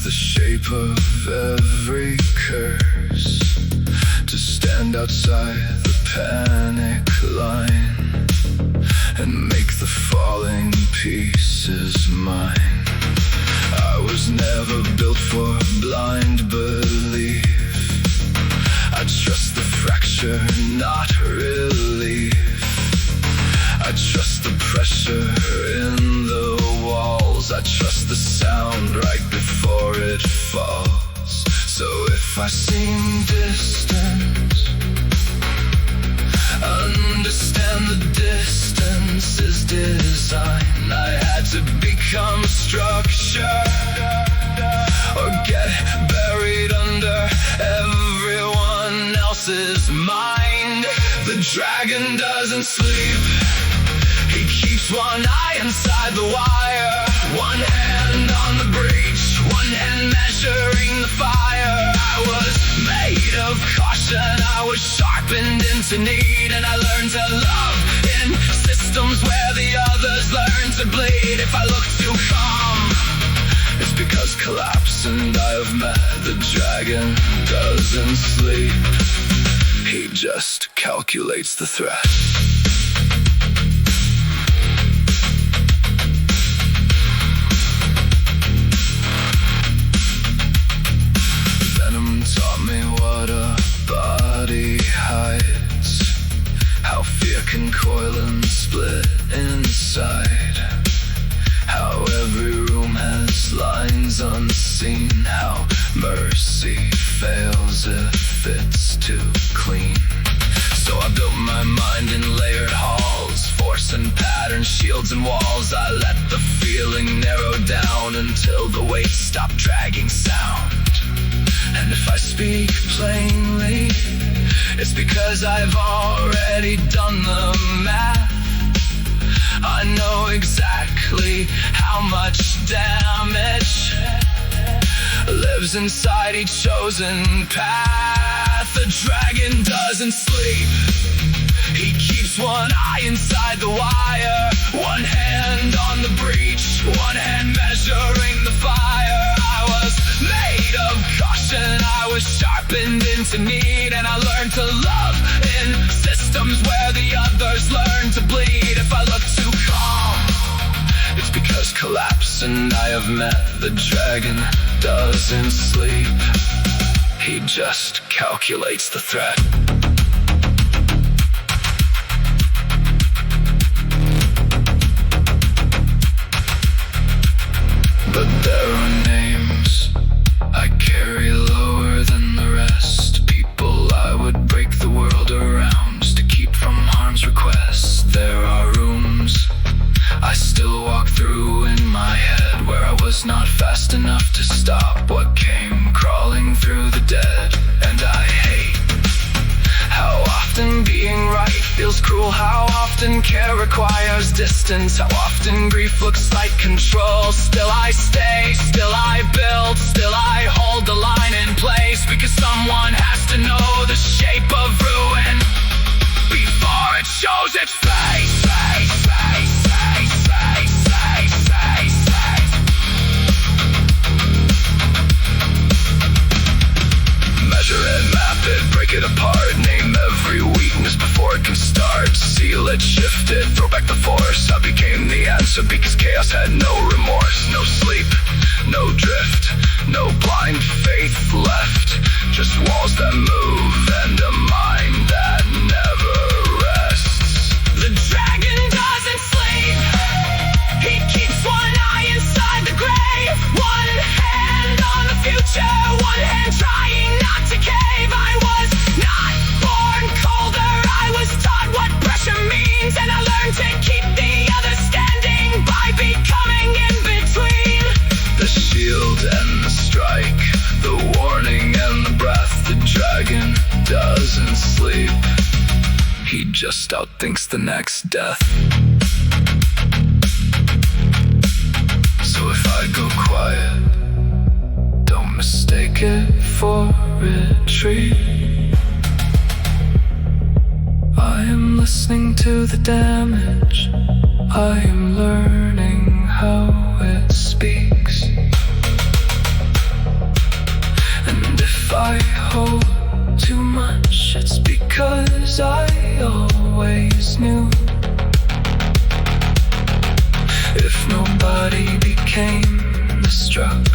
the shape of every curse, to stand outside the panic line and make the falling pieces mine. I was never built for blind belief. I trust the fracture, not relief. I trust the pressure in the walls. I trust the sound right before it falls. So if I seem distant, understand the distance is design. I had to become structure, or get buried under everyone else's mind. The dragon doesn't sleep. He keeps one eye inside the wire, one hand on the breach, one hand measuring the fire. I was made of caution, I was sharpened into need, and I learned to love in systems where the others learn to bleed. If I look too calm, it's because collapse, and I have met the dragon doesn't sleep. He just calculates the threat. Taught me what a body hides, how fear can coil and split inside, how every room has lines unseen, how mercy fails if it's too clean. So I built my mind in layered halls, force and pattern, shields and walls. I let the feeling narrow down until the weight stopped dragging sound. And if I speak plainly, it's because I've already done the math. I know exactly how much damage lives inside each chosen path. The dragon doesn't sleep. He keeps one eye inside the wire, one hand on the breach, one hand measuring the fire. I was made of caution, I was sharpened into need, and I learned to love in systems where the others learn to bleed. If I look too calm, it's because collapse, and I have met the dragon doesn't sleep. He just calculates the threat. But there are names I carry lower than the rest, people I would break the world around to keep from harm's request. There are rooms I still walk through in my head, where I was not fast enough to stop what came crawling through the dead. And I hate how often being right feels cruel, how often care requires distance, how often grief looks like control. Still I stay, still I build, still I hold the line in place, because someone has to know the shape of ruin before it shows its face. Measure it, map it, break it apart, name every weakness before it can start. Seal it, shift it, throw back the force. I became the answer because chaos had no remorse. No sleep, no drift, no blind faith left, just walls that move and a mind that never rests. The dragon doesn't sleep. He keeps one eye inside the grave, one hand on the future, one hand trying not to cave. I was not born colder, I was taught what pressure means, and I learned to keep the others standing by becoming in between. The shield and the strike, the warning and the breath. The dragon doesn't sleep. He just outthinks the next death. So if I go quiet, don't mistake it for retreat. I am listening to the damage, I am learning how it speaks. became destruction.